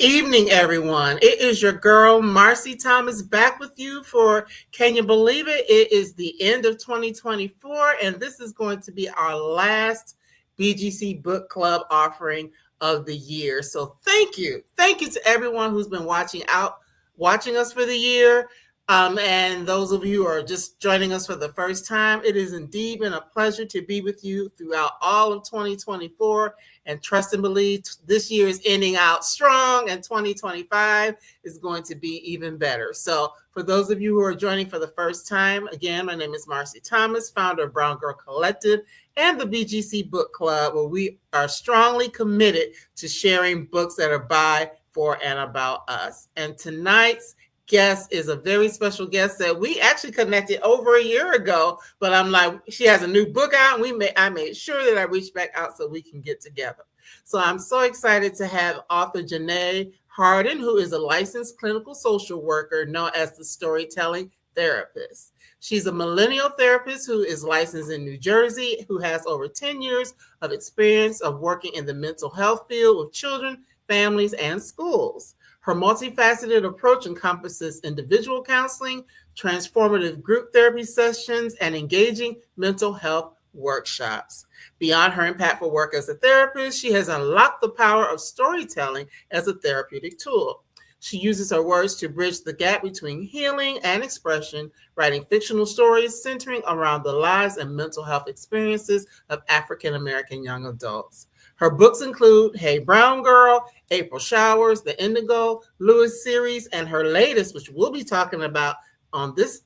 evening, everyone. It is your girl, Marcy Thomas, back with you for, can you believe it? It is the end of 2024, and this is going to be our last BGC Book Club offering of the year. So thank you. Thank you to everyone who's been watching us for the year. And those of you who are just joining us for the first time, it has indeed been a pleasure to be with you throughout all of 2024. And trust and believe this year is ending out strong, and 2025 is going to be even better. So for those of you who are joining for the first time, again, my name is Marcy Thomas, founder of Brown Girl Collective and the BGC Book Club, where we are strongly committed to sharing books that are by, for, and about us. And tonight's guest is a very special guest that we actually connected over a year ago, but I'm like, she has a new book out, and I made sure that I reached back out so we can get together. So I'm so excited to have author Janay Harden, who is a licensed clinical social worker known as the storytelling therapist. She's a millennial therapist who is licensed in New Jersey, who has over 10 years of experience of working in the mental health field with children, families, and schools. Her multifaceted approach encompasses individual counseling, transformative group therapy sessions, and engaging mental health workshops. Beyond her impactful work as a therapist, she has unlocked the power of storytelling as a therapeutic tool. She uses her words to bridge the gap between healing and expression, writing fictional stories centering around the lives and mental health experiences of African American young adults. Her books include Hey Brown Girl, April Showers, the Indigo Lewis series, and her latest, which we'll be talking about on this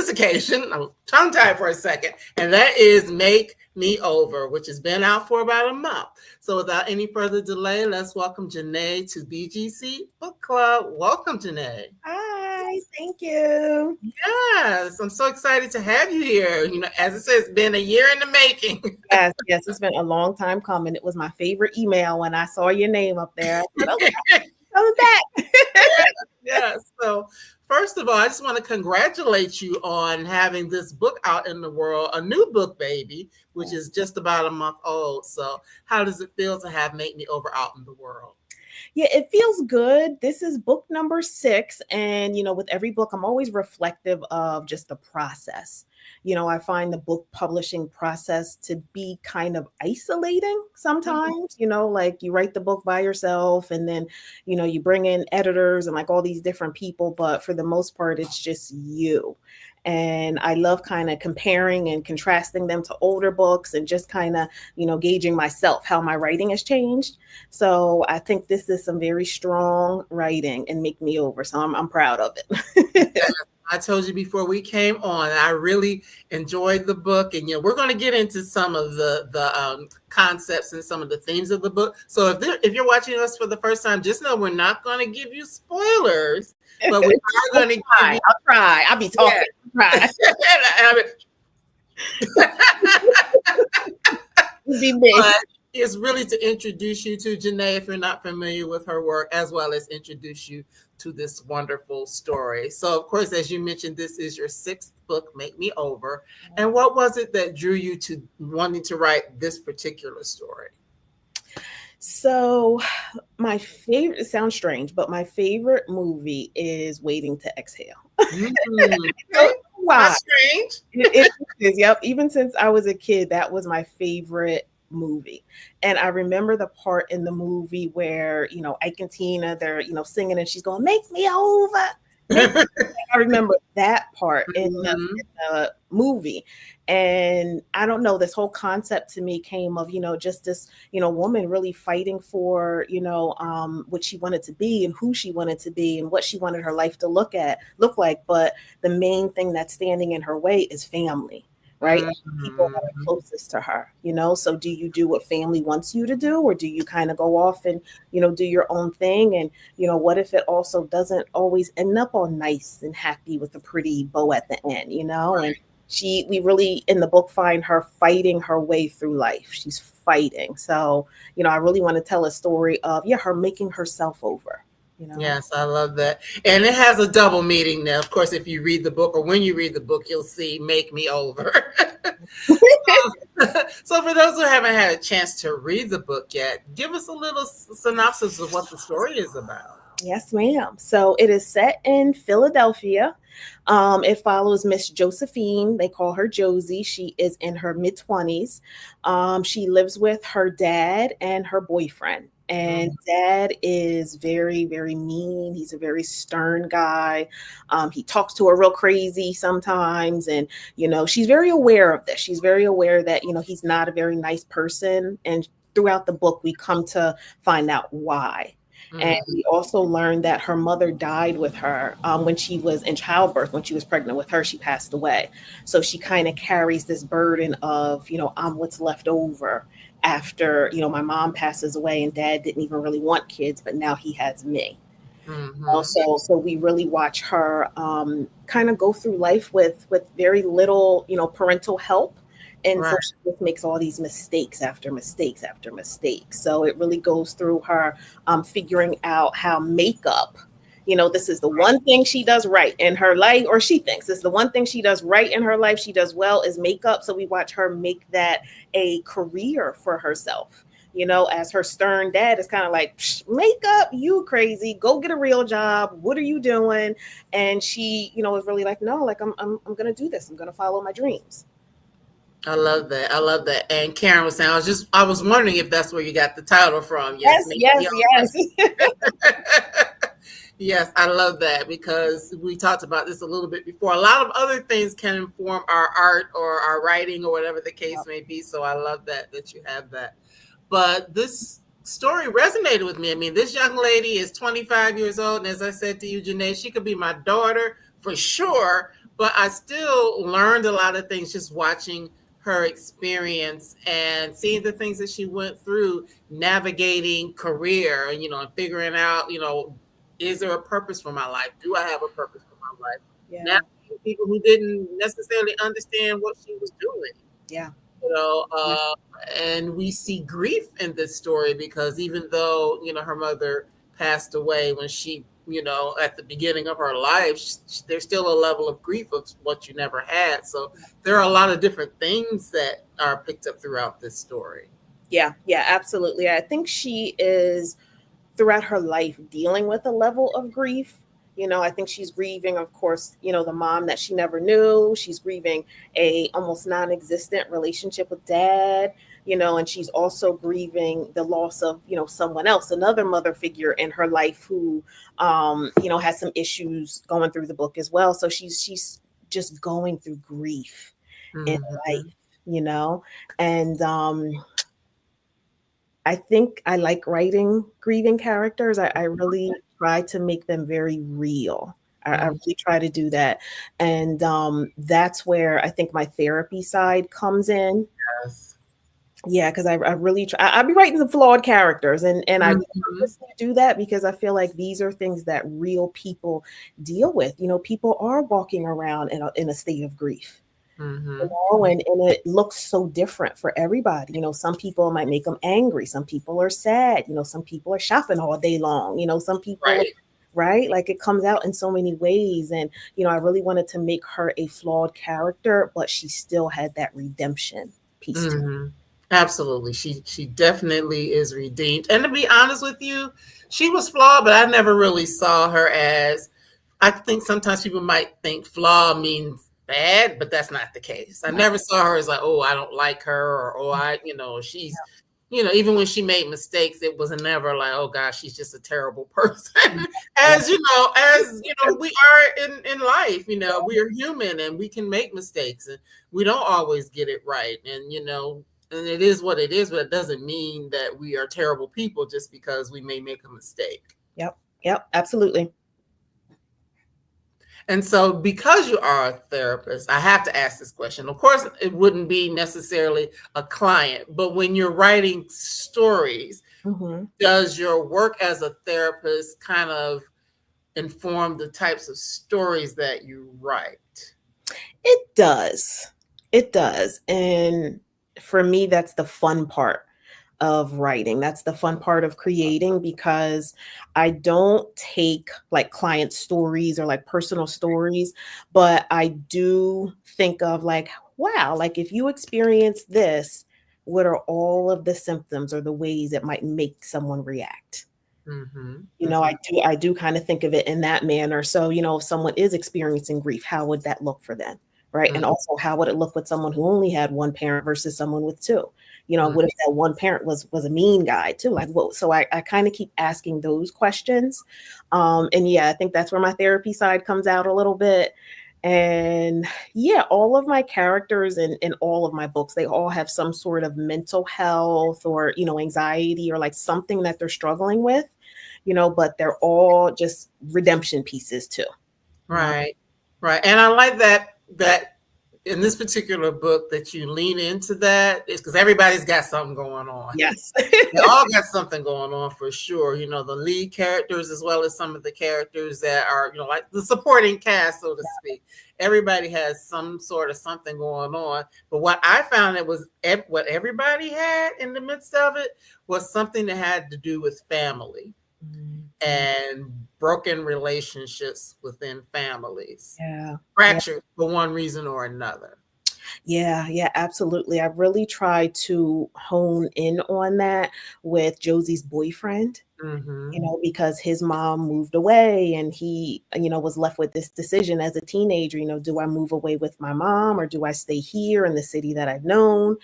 occasion. I'm tongue-tied for a second, and that is Make Me Over, which has been out for about a month. So without any further delay, let's welcome Janay to BGC Book Club. Welcome, Janay. Hi, thank you. Yes, I'm so excited to have you here. You know, as it says, it's been a year in the making. Yes, it's been a long time coming. It was my favorite email when I saw your name up there. I was back. Yes. So first of all, I just want to congratulate you on having this book out in the world, a new book, baby, which is just about a month old. So how does it feel to have Make Me Over out in the world? Yeah, it feels good. This is book number 6. And, with every book, I'm always reflective of just the process. I find the book publishing process to be kind of isolating sometimes, like you write the book by yourself and then, you bring in editors and like all these different people. But for the most part, it's just you. And I love kind of comparing and contrasting them to older books and just kind of, gauging myself, how my writing has changed. So I think this is some very strong writing and Make Me Over. So I'm proud of it. I told you before we came on, I really enjoyed the book, and we're going to get into some of the concepts and some of the themes of the book. So if you're watching us for the first time, just know we're not going to give you spoilers, but we are going to give you. I'll try. I'll be talking. Yeah. It's really to introduce you to Janay if you're not familiar with her work, as well as introduce you to this wonderful story. So, of course, as you mentioned, this is your 6th book, Make Me Over. And what was it that drew you to wanting to write this particular story? So my favorite, it sounds strange, but my favorite movie is Waiting to Exhale. Why? That's strange. It is, yep. Even since I was a kid, that was my favorite movie. And I remember the part in the movie where, Ike and Tina, they're, singing and she's going, make me over. I remember that part in the movie. And I don't know, this whole concept to me came of, just this, woman really fighting for, what she wanted to be and who she wanted to be and what she wanted her life to look like. But the main thing that's standing in her way is family. Right? People that are closest to her, so do you do what family wants you to do, or do you kind of go off and, do your own thing? And, what if it also doesn't always end up all nice and happy with a pretty bow at the end, Right. And we really in the book find her fighting her way through life. She's fighting. So, I really want to tell a story of, her making herself over. Yes, I love that. And it has a double meaning now. Of course, if you read the book or when you read the book, you'll see Make Me Over. So for those who haven't had a chance to read the book yet, give us a little synopsis of what the story is about. Yes, ma'am. So it is set in Philadelphia. It follows Miss Josephine. They call her Josie. She is in her mid 20s. She lives with her dad and her boyfriend. And dad is very, very mean. He's a very stern guy. He talks to her real crazy sometimes. And, she's very aware of this. She's very aware that, he's not a very nice person. And throughout the book, we come to find out why. And we also learned that her mother died with her when she was in childbirth. When she was pregnant with her, she passed away. So she kind of carries this burden of, I'm what's left over after, my mom passes away and dad didn't even really want kids, but now he has me. So we really watch her kind of go through life with very little, parental help. And so she just makes all these mistakes after mistakes after mistakes. So it really goes through her figuring out how makeup, this is the one thing she does right in her life, or she thinks it's the one thing she does right in her life. She does well is makeup. So we watch her make that a career for herself. As her stern dad is kind of like, makeup, you crazy, go get a real job. What are you doing? And she, is really like, no, like I'm going to do this. I'm going to follow my dreams. I love that. I love that. And Karen was saying, I was wondering if that's where you got the title from. Yes. Yes, I love that because we talked about this a little bit before. A lot of other things can inform our art or our writing or whatever the case may be. So I love that you have that. But this story resonated with me. I mean, this young lady is 25 years old. And as I said to you, Janay, she could be my daughter for sure. But I still learned a lot of things just watching her experience and seeing the things that she went through, navigating career, and figuring out, is there a purpose for my life? Do I have a purpose for my life? Yeah. Now, people who didn't necessarily understand what she was doing. Yeah. And we see grief in this story because even though, her mother passed away when she, at the beginning of her life, there's still a level of grief of what you never had. So there are a lot of different things that are picked up throughout this story. Yeah, absolutely. I think she is throughout her life dealing with a level of grief. I think she's grieving, of course, the mom that she never knew. She's grieving a almost non-existent relationship with dad, and she's also grieving the loss of, someone else, another mother figure in her life who, has some issues going through the book as well. So she's just going through grief in life, and I think I like writing grieving characters. I really try to make them very real. I really try to do that. And that's where I think my therapy side comes in. Yes. Yeah, because I really try. I'll be writing some flawed characters, and I purposely do that because I feel like these are things that real people deal with. People are walking around in a state of grief. And it looks so different for everybody. Some people might make them angry. Some people are sad. Some people are shopping all day long. Some people, right? Like it comes out in so many ways. And, I really wanted to make her a flawed character, but she still had that redemption piece to it. Absolutely. She definitely is redeemed. And to be honest with you, she was flawed, but I never really saw her as, I think sometimes people might think flaw means bad, but that's not the case. I never saw her as like, oh, I don't like her, or she's, even when she made mistakes, it was never like, oh gosh, she's just a terrible person. as we are in life, we are human and we can make mistakes and we don't always get it right. And, and it is what it is, but it doesn't mean that we are terrible people just because we may make a mistake. Yep, absolutely. And so because you are a therapist, I have to ask this question. Of course, it wouldn't be necessarily a client, but when you're writing stories, does your work as a therapist kind of inform the types of stories that you write? It does. It does. And for me, that's the fun part of writing. That's the fun part of creating because I don't take like client stories or like personal stories, but I do think of like, wow, like if you experience this, what are all of the symptoms or the ways it might make someone react? Mhm. You know, Mhm. I do kind of think of it in that manner. So, if someone is experiencing grief, how would that look for them? Right. And Mhm. also, how would it look with someone who only had one parent versus someone with two? Mhm. What if that one parent was a mean guy too? Like, what? So I kind of keep asking those questions. And yeah, I think that's where my therapy side comes out a little bit. And yeah, all of my characters in all of my books, they all have some sort of mental health or, anxiety or like something that they're struggling with, but they're all just redemption pieces too. You know? Right. Right. And I like that in this particular book that you lean into that is because everybody's got something going on. Yes. They all got something going on for sure. The lead characters as well as some of the characters that are, like the supporting cast, so to speak. Everybody has some sort of something going on. But what I found it was what everybody had in the midst of it was something that had to do with family Mhm. and broken relationships within families, Yeah. Yeah. fractured for one reason or another. Yeah, yeah, absolutely. I really try to hone in on that with Josie's boyfriend, Mm-hmm. because his mom moved away and he, was left with this decision as a teenager, do I move away with my mom or do I stay here in the city that I've known?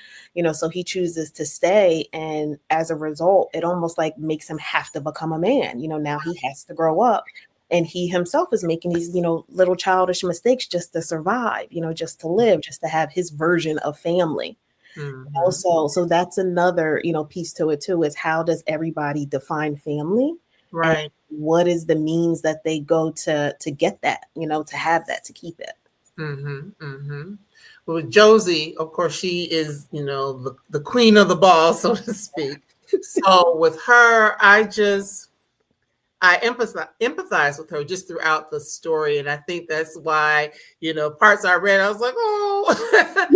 So he chooses to stay. And as a result, it almost like makes him have to become a man. Now he has to grow up. And he himself is making these, little childish mistakes just to survive, just to live, just to have his version of family. Mm-hmm. Also, that's another, piece to it too, is how does everybody define family? And Right. what is the means that they go to get that, to have that, to keep it? Mm-hmm. Mm-hmm. Well, with Josie, of course, she is, the queen of the ball, so to speak. So with her, I empathize with her just throughout the story. And I think that's why, parts I read, I was like, oh,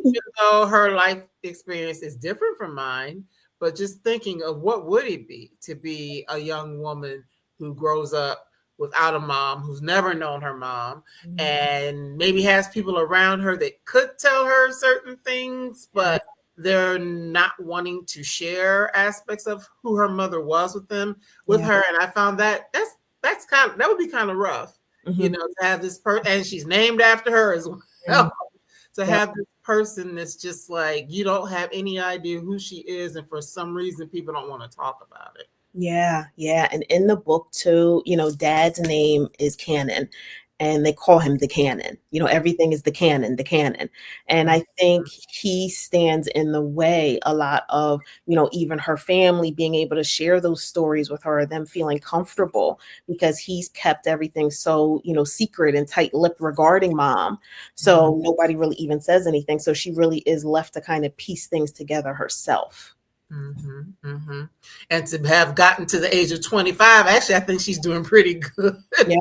even though her life experience is different from mine, but just thinking of what would it be to be a young woman who grows up without a mom, who's never known her mom, and maybe has people around her that could tell her certain things, but they're not wanting to share aspects of who her mother was with Yeah. her. And I found that would be kind of rough, Mhm. to have this person, and she's named after her as Mhm. well. To Yep. have this person that's just like you don't have any idea who she is, and for some reason people don't want to talk about it. Yeah, yeah, and in the book too, Dad's name is Canon, and they call him the Canon. Everything is the Canon, the Canon. And I think he stands in the way a lot of, even her family being able to share those stories with her, them feeling comfortable because he's kept everything so, secret and tight-lipped regarding mom. Mhm. So nobody really even says anything. So she really is left to kind of piece things together herself. Mm-hmm, mm-hmm. And to have gotten to the age of 25, actually, I think she's doing pretty good. Yeah.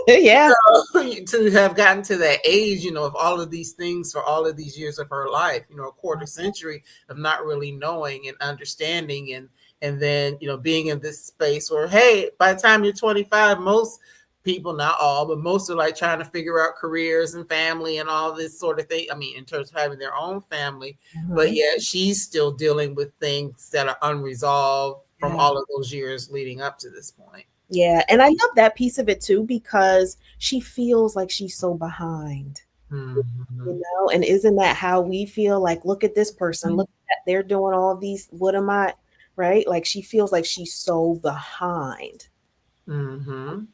Yeah. To have gotten to that age, of all of these things for all of these years of her life, a quarter century of not really knowing and understanding, and then being in this space where, hey, by the time you're 25, most people, not all, but most are like trying to figure out careers and family and all this sort of thing. I mean, in terms of having their own family, but Mhm. yet she's still dealing with things that are unresolved from Yeah. all of those years leading up to this point. Yeah, and I love that piece of it too because she feels like she's so behind, Mm-hmm. and isn't that how we feel? Like, look at this person, look at that, they're doing all these, what am I, right? Like she feels like she's so behind. Mm-hmm.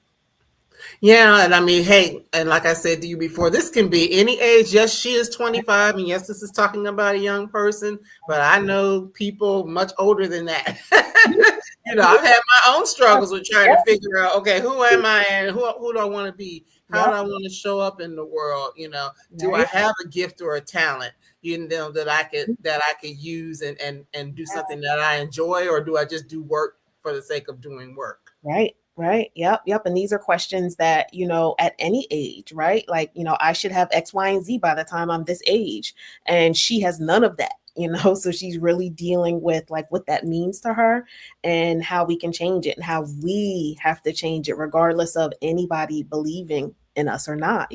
Yeah, and I mean, hey, and like I said to you before, this can be any age. Yes, she is 25, and yes, this is talking about a young person, but I know people much older than that. I've had my own struggles with trying to figure out, okay, who am I and who do I want to be? How do Yep, I want to show up in the world? Do I right. have a gift or a talent, that I could use and do something that I enjoy, or do I just do work for the sake of doing work? Right, right. Yep, yep. And these are questions that, at any age, right? Like, I should have X, Y, and Z by the time I'm this age. And she has none of that, So she's really dealing with like what that means to her and how we can change it and how we have to change it, regardless of anybody believing in us or not,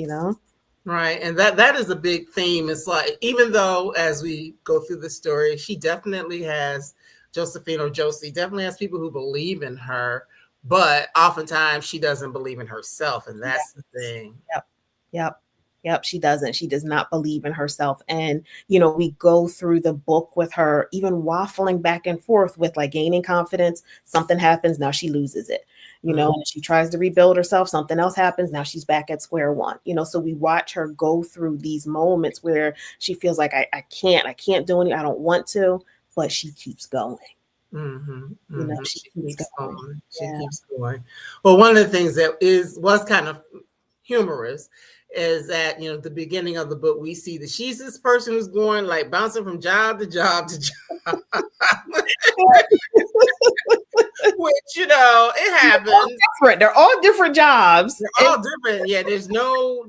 Right. And that is a big theme. It's like, even though as we go through the story, she definitely has Josephine or Josie definitely has people who believe in her, but oftentimes she doesn't believe in herself. And that's the thing. Yep. Yep. Yep. She doesn't. She does not believe in herself. And, we go through the book with her, even waffling back and forth with like gaining confidence. Something happens. Now she loses it. And she tries to rebuild herself. Something else happens. Now she's back at square one. So we watch her go through these moments where she feels like I can't do anything. I don't want to, but she keeps going. She keeps going. She keeps going. Well, one of the things that was kind of humorous is that the beginning of the book we see that she's this person who's going like bouncing from job to job to job. Which it happens. They're all different jobs. They're all different. Yeah, there's no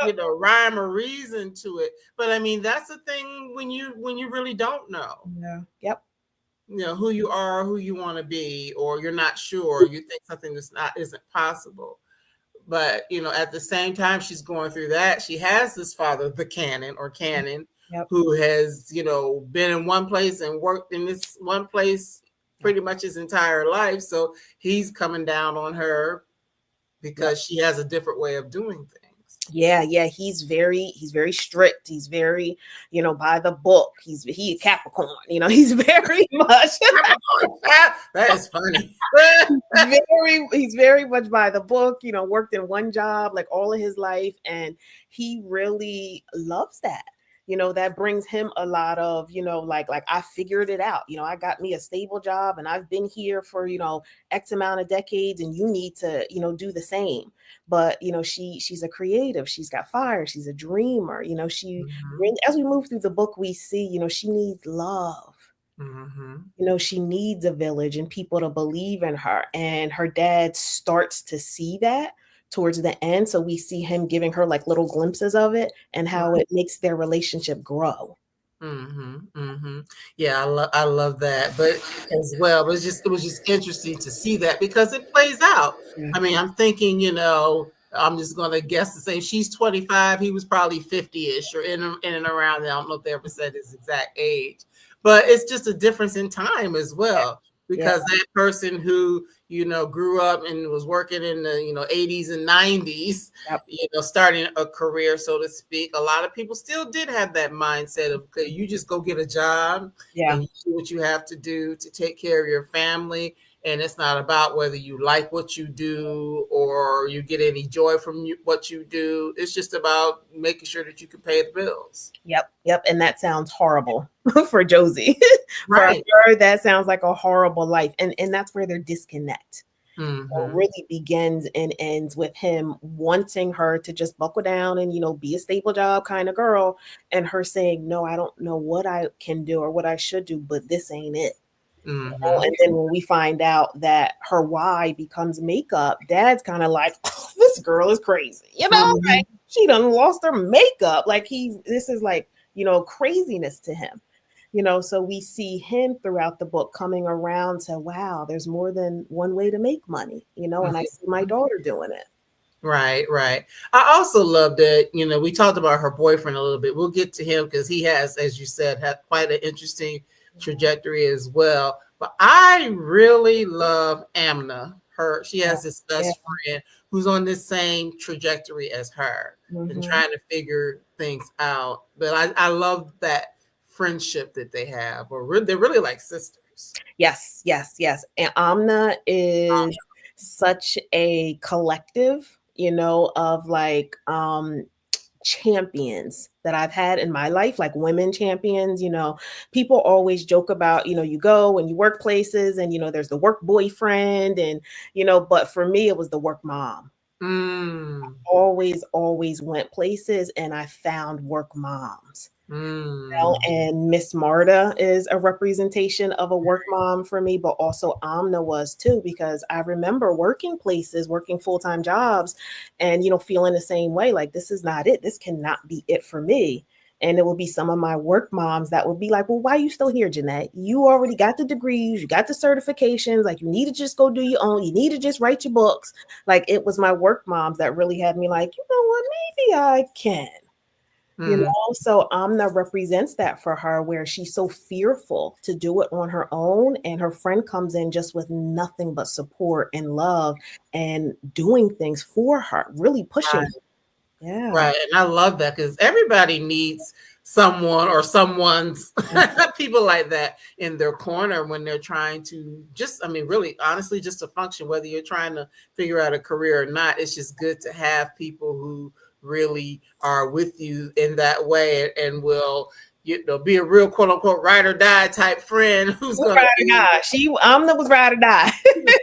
rhyme or reason to it. But I mean, that's the thing when you really don't know. Yeah. Yep. Who you are, who you want to be, or you're not sure, you think something isn't possible. But at the same time she's going through that, she has this father, the Cannon, yep. who has been in one place and worked in this one place pretty much his entire life. So he's coming down on her because she has a different way of doing things. Yeah. He's very strict. He's very, by the book. He's a Capricorn. He's very much. That is funny. He's very much by the book. Worked in one job like all of his life, and he really loves that. That brings him a lot of, like I figured it out. I got me a stable job and I've been here for, X amount of decades, and you need to, do the same. But, she's a creative. She's got fire. She's a dreamer. She really, as we move through the book, we see, she needs love. She needs a village and people to believe in her. And her dad starts to see that towards the end. So we see him giving her like little glimpses of it and how it makes their relationship grow. Yeah, I love that. But as well, it was just interesting to see that because it plays out. I mean, I'm thinking, I'm just going to guess the same. She's 25. He was probably 50-ish or in and around there. I don't know if they ever said his exact age, but it's just a difference in time as well. Because that person who, grew up and was working in the, 80s and 90s, starting a career, so to speak, a lot of people still did have that mindset of, okay, you just go get a job and you do what you have to do to take care of your family. And it's not about whether you like what you do or you get any joy from what you do. It's just about making sure that you can pay the bills. Yep. And that sounds horrible for Josie. Right. For her, that sounds like a horrible life. And that's where their disconnect really begins and ends with him wanting her to just buckle down and, be a stable job kind of girl. And her saying, no, I don't know what I can do or what I should do, but this ain't it. And then when we find out that her why becomes makeup, Dad's kind of like, oh, this girl is crazy, like she done lost her makeup. Like this is like, craziness to him, so we see him throughout the book coming around to, wow, there's more than one way to make money, and I see my daughter doing it. Right. I also love that, we talked about her boyfriend a little bit. We'll get to him because he has, as you said, had quite an interesting trajectory as well. But I really love Amna. She has this best friend who's on this same trajectory as her and trying to figure things out. But I love that friendship that they have, or they're really like sisters. Yes. And Amna is such a collective, of like champions that I've had in my life, like women champions. People always joke about, you go and you work places and, there's the work boyfriend and, but for me, it was the work mom. Always went places and I found work moms. And Miss Marta is a representation of a work mom for me, but also Amna was too, because I remember working places, working full-time jobs and, feeling the same way, like this is not it. This cannot be it for me. And it would be some of my work moms that would be like, well, why are you still here, Janay? You already got the degrees, you got the certifications, like you need to just go do your own, you need to just write your books. Like it was my work moms that really had me like, you know what, maybe I can. You Mm. know, so Amna represents that for her, where she's so fearful to do it on her own, and her friend comes in just with nothing but support and love and doing things for her, really pushing Right. her. Yeah. Right. And I love that because everybody needs someone or someone's people like that in their corner when they're trying to just, I mean, really, honestly, just to function, whether you're trying to figure out a career or not. It's just good to have people who really are with you in that way and will, you know, be a real quote unquote ride or die type friend who's We'll going to ride or be. die. Amna was ride or die.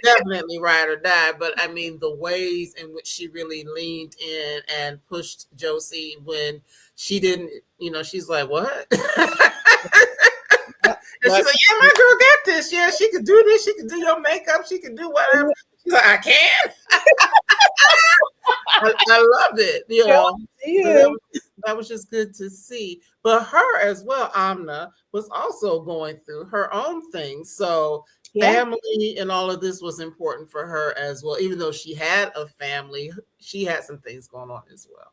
Definitely ride or die, but I mean the ways in which she really leaned in and pushed Josie when she didn't, you know, she's like, what? And Yep. she's like, yeah, my girl got this. Yeah, she could do this. She could do your makeup. She could do whatever. She's like, I can. I love it. You know, so Yeah. that was just good to see. But her as well, Amna, was also going through her own thing. So Yeah. family and all of this was important for her as well. Even though she had a family, she had some things going on as well.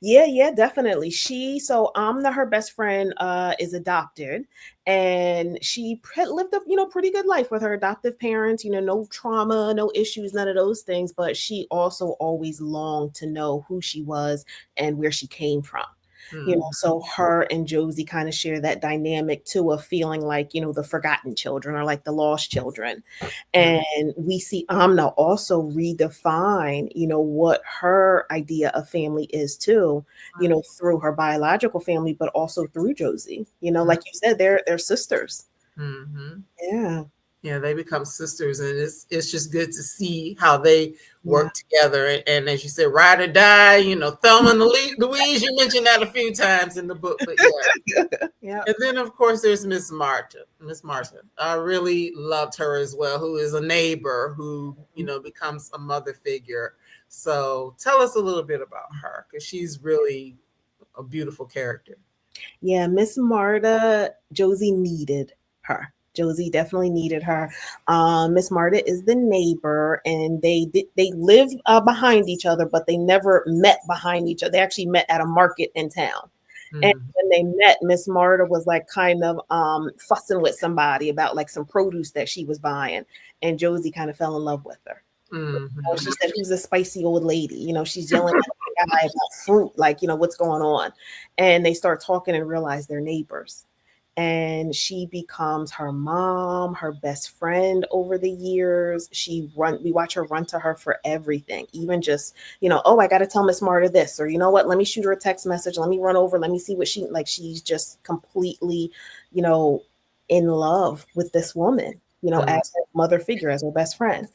Yeah, definitely. So Amna, her best friend, is adopted, and she lived a pretty good life with her adoptive parents. You know, no trauma, no issues, none of those things. But she also always longed to know who she was and where she came from. You know, Hmm. so her and Josie kind of share that dynamic too, of feeling like, the forgotten children or like the lost children. Hmm. And we see Amna also redefine, what her idea of family is too, through her biological family, but also through Josie. Like you said, they're sisters. Hmm. Yeah. Yeah, they become sisters, and it's just good to see how they Yeah. work together. And as you said, ride or die. You know, Thelma and Louise. You mentioned that a few times in the book, but yeah. Yeah. And then, of course, there's Miss Marta. Miss Marta, I really loved her as well, who is a neighbor who, becomes a mother figure. So tell us a little bit about her because she's really a beautiful character. Yeah, Miss Marta, Josie needed her. Josie definitely needed her. Miss Marta is the neighbor, and they live behind each other, but they never met behind each other. They actually met at a market in town. And Mm-hmm. when they met, Miss Marta was like kind of fussing with somebody about like some produce that she was buying, and Josie kind of fell in love with her. She said, "Who's a spicy old lady?" She's yelling at the guy about fruit, like, what's going on. And they start talking and realize they're neighbors. And she becomes her mom, her best friend over the years. We watch her run to her for everything, even just, oh, I got to tell Miss Marta this, or you know what, let me shoot her a text message. Let me run over. Let me see what she's just completely, you know, in love with this woman, Mm-hmm. as her mother figure, as her best friend.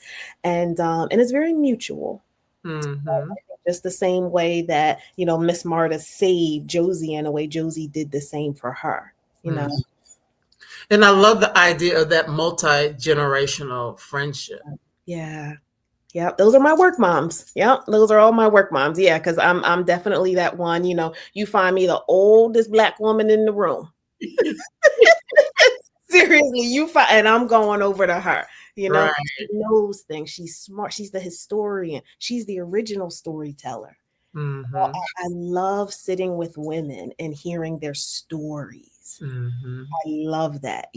And it's very mutual. Mm-hmm. Just the same way that, Miss Marta saved Josie in a way, Josie did the same for her, you know. Mm-hmm. And I love the idea of that multi-generational friendship. Yeah. Yeah, those are my work moms. Yep, those are all my work moms. Yeah, because I'm definitely that one. You find me the oldest Black woman in the room. Seriously, you find, and I'm going over to her. Right. She knows things. She's smart. She's the historian. She's the original storyteller. Mm-hmm. I love sitting with women and hearing their stories. Mm-hmm. I love that.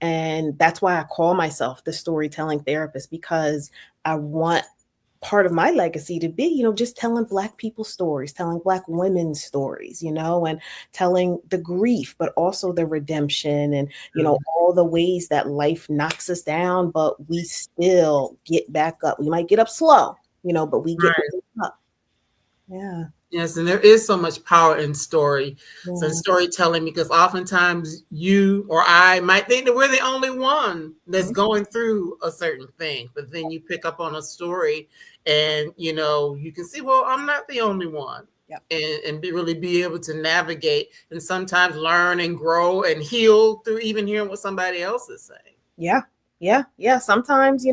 And that's why I call myself the storytelling therapist, because I want part of my legacy to be, just telling Black people's stories, telling Black women's stories, and telling the grief, but also the redemption and, all the ways that life knocks us down, but we still get back up. We might get up slow, but we get Right. back up. Yeah. Yes, and there is so much power in story, so in Yeah. storytelling, because oftentimes you or I might think that we're the only one that's Mhm. going through a certain thing, but then you pick up on a story, and you can see, well, I'm not the only one, Yep. and be able to navigate and sometimes learn and grow and heal through even hearing what somebody else is saying. Yeah. Yeah. Sometimes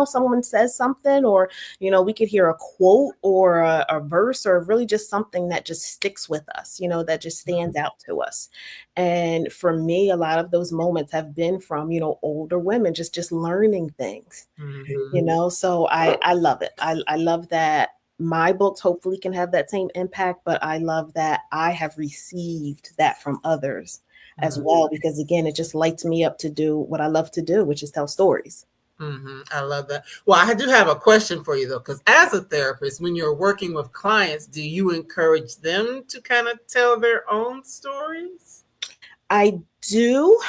someone says something, or we could hear a quote or a verse, or really just something that just sticks with us, that just stands out to us. And for me, a lot of those moments have been from older women just learning things. Mm-hmm. So I love it. I love that my books hopefully can have that same impact, but I love that I have received that from others as well, because again, it just lights me up to do what I love to do, which is tell stories. Mm-hmm. I love that. Well, I do have a question for you though, because as a therapist, when you're working with clients, do you encourage them to kind of tell their own stories? I do.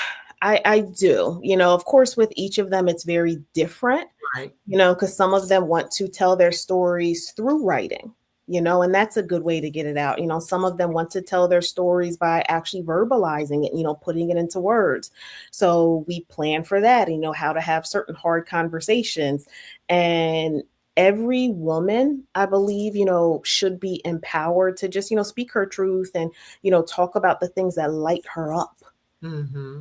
I do. Of course, with each of them, it's very different, Right. because some of them want to tell their stories through writing, and that's a good way to get it out. Some of them want to tell their stories by actually verbalizing it, putting it into words. So we plan for that, how to have certain hard conversations. And every woman, I believe, should be empowered to just, speak her truth and, talk about the things that light her up. Mm-hmm.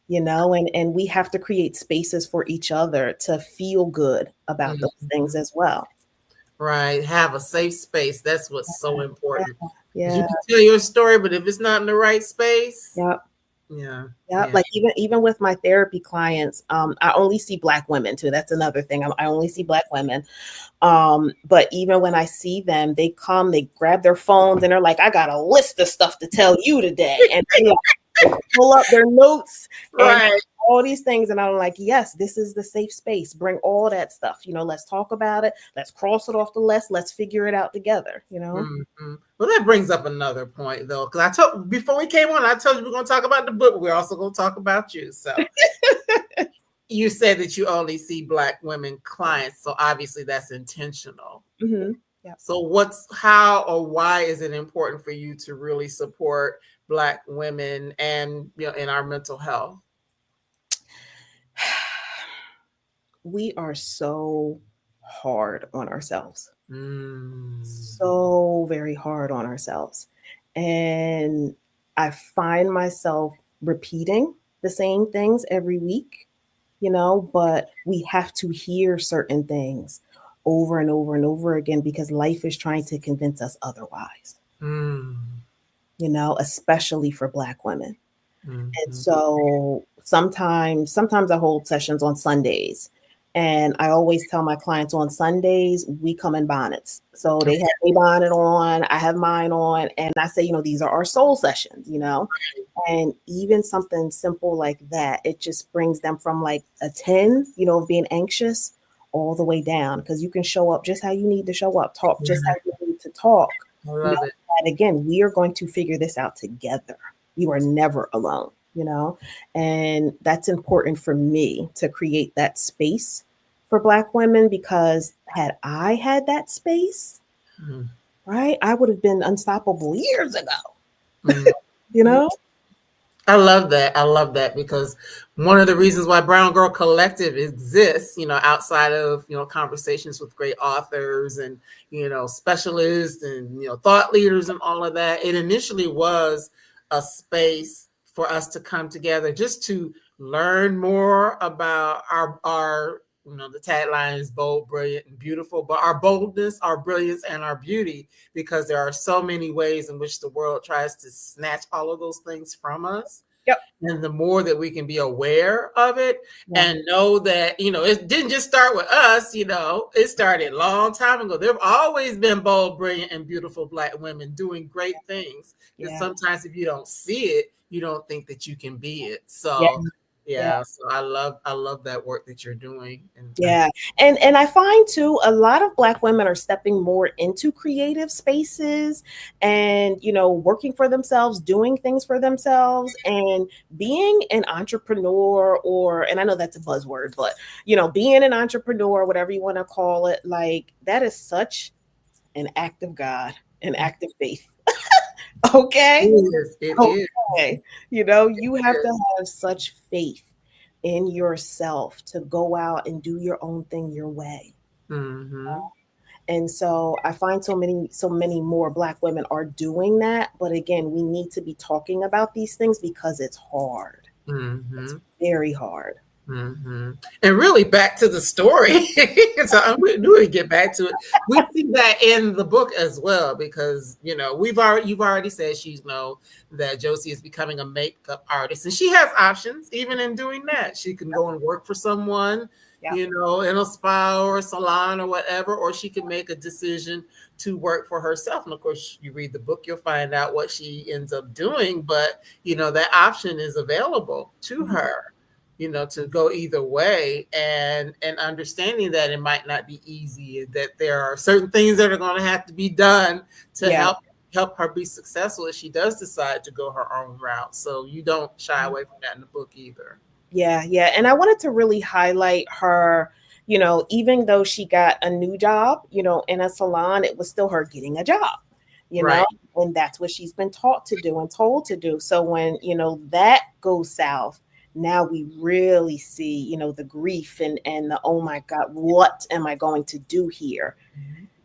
And we have to create spaces for each other to feel good about those Mm-hmm. things as well. Right. Have a safe space. That's what's so important. Because you Yeah. can tell your story, but if it's not in the right space, Yeah. yeah. Yeah, Yeah. like even with my therapy clients, I only see Black women too. That's another thing. I only see Black women. But even when I see them, they come, they grab their phones, and they're like, "I got a list of stuff to tell you today," and they pull up their notes and Right. all these things, and I'm like, "Yes, this is the safe space. Bring all that stuff. Let's talk about it. Let's cross it off the list. Let's figure it out together." Mm-hmm. Well, that brings up another point, though, because I told before we came on, I told you we're going to talk about the book, but we're also going to talk about you. So you said that you only see Black women clients, so obviously that's intentional. Mm-hmm. Yeah. So how or why is it important for you to really support Black women and in our mental health? We are so hard on ourselves. Mm. So very hard on ourselves. And I find myself repeating the same things every week, but we have to hear certain things over and over and over again because life is trying to convince us otherwise, Mm. especially for Black women. And Mm-hmm. so sometimes I hold sessions on Sundays. And I always tell my clients on Sundays, we come in bonnets. So they have a bonnet on, I have mine on, and I say, these are our soul sessions. And even something simple like that, it just brings them from like a 10, of being anxious all the way down because you can show up just how you need to show up, talk just how you need to talk. I love it. And again, we are going to figure this out together. You are never alone. And that's important for me to create that space for Black women because had I had that space, Mm. right, I would have been unstoppable years ago. Mm. you know? I love that. I love that because one of the reasons why Brown Girl Collective exists, outside of, conversations with great authors and, specialists and, thought leaders and all of that, it initially was a space for us to come together just to learn more about our the tagline is bold, brilliant, and beautiful, but our boldness, our brilliance, and our beauty, because there are so many ways in which the world tries to snatch all of those things from us. Yep. And the more that we can be aware of it Yeah. and know that, it didn't just start with us, it started a long time ago. There have always been bold, brilliant, and beautiful Black women doing great things. And Yeah. sometimes if you don't see it, you don't think that you can be it. Yeah. So Yeah. so I love that work that you're doing. Yeah. And I find too a lot of Black women are stepping more into creative spaces and working for themselves, doing things for themselves and being an entrepreneur and I know that's a buzzword, but being an entrepreneur, whatever you want to call it, like that is such an act of God, an act of faith. Okay? It is. Okay. You have to have such faith in yourself to go out and do your own thing your way. Mm-hmm. And so I find so many more Black women are doing that. But again, we need to be talking about these things because it's hard. Mm-hmm. It's very hard. hmm And really, back to the story. We knew we'd get back to it. We see that in the book as well, because you've already said that Josie is becoming a makeup artist, and she has options even in doing that. She can go and work for someone, Yeah. in a spa or a salon or whatever, or she can make a decision to work for herself. And of course, you read the book, you'll find out what she ends up doing. But that option is available to Mhm. her, to go either way, and understanding that it might not be easy, that there are certain things that are going to have to be done to Yeah. help her be successful if she does decide to go her own route. So you don't shy Mhm. away from that in the book either. Yeah, yeah. And I wanted to really highlight her, even though she got a new job, in a salon, it was still her getting a job, you know, Right. and that's what she's been taught to do and told to do. So when, that goes south, now we really see, the grief and the, oh my God, what am I going to do here?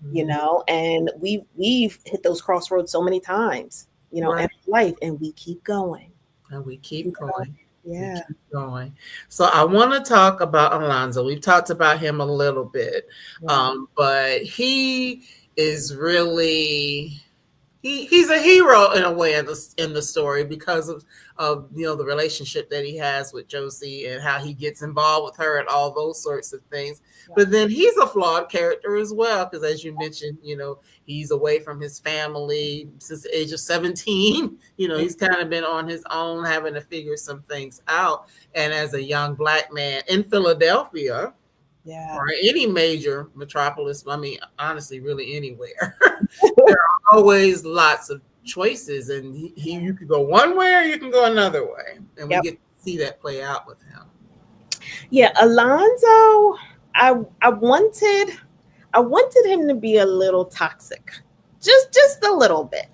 Mhm. And we've hit those crossroads so many times, in Right. life, and we keep going. And we You keep know? going. We Yeah. keep going. So I want to talk about Alonso. We've talked about him a little bit, Yeah. but he is really he's a hero in a way in the story, because of the relationship that he has with Josie and how he gets involved with her and all those sorts of things. Yeah. But then he's a flawed character as well, because as you mentioned, he's away from his family since the age of 17. He's kind of been on his own, having to figure some things out. And as a young Black man in Philadelphia, Yeah. or any major metropolis, I mean, honestly, really anywhere, there are always lots of choices, and you could go one way or you can go another way, and we Yep. get to see that play out with him. Yeah, Alonso, I I wanted I wanted him to be a little toxic. Just a little bit.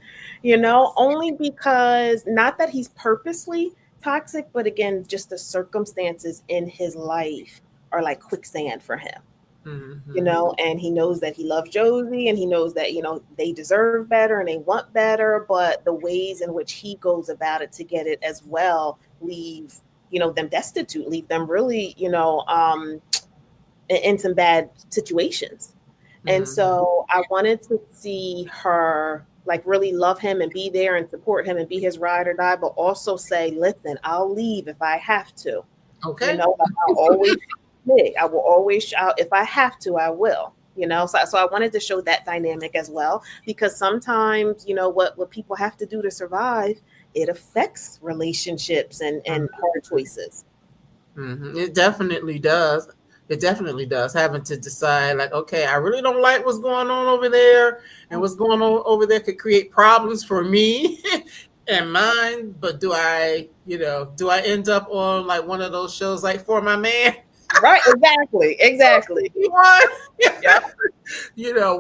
Only because not that he's purposely toxic, but again, just the circumstances in his life are like quicksand for him. Mm-hmm. And he knows that he loves Josie, and he knows that, they deserve better and they want better, but the ways in which he goes about it to get it as well leave, them destitute, leave them really, in some bad situations. And Mm-hmm. so I wanted to see her like really love him and be there and support him and be his ride or die, but also say, listen, I'll leave if I have to. Okay. Like I'll always big. I will always shout if I have to, I will. So I wanted to show that dynamic as well, because sometimes, what people have to do to survive, it affects relationships and hard choices. Mm-hmm. It definitely does. It definitely does. Having to decide, like, okay, I really don't like what's going on over there, and what's going on over there could create problems for me and mine. But do I end up on like one of those shows like For My Man? Right, exactly, exactly. What? Yep.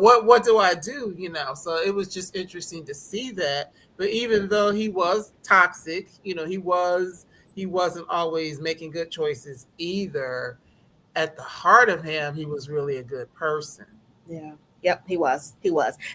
What do I do? So it was just interesting to see that. But even though he was toxic, he wasn't always making good choices either. At the heart of him, he was really a good person. Yeah. Yep. He was.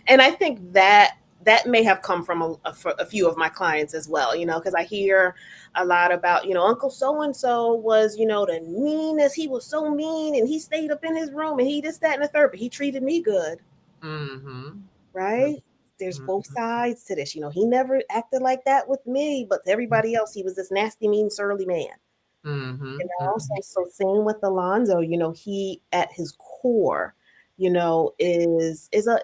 And I think that may have come from a few of my clients as well, because I hear a lot about, Uncle so and so was, the meanest. He was so mean, and he stayed up in his room, and he this, that, and the third, but he treated me good. Mm-hmm. Right. There's both Mm-hmm. sides to this. He never acted like that with me, but to everybody else, he was this nasty, mean, surly man. Mm-hmm. So same with Alonzo, he at his core, is a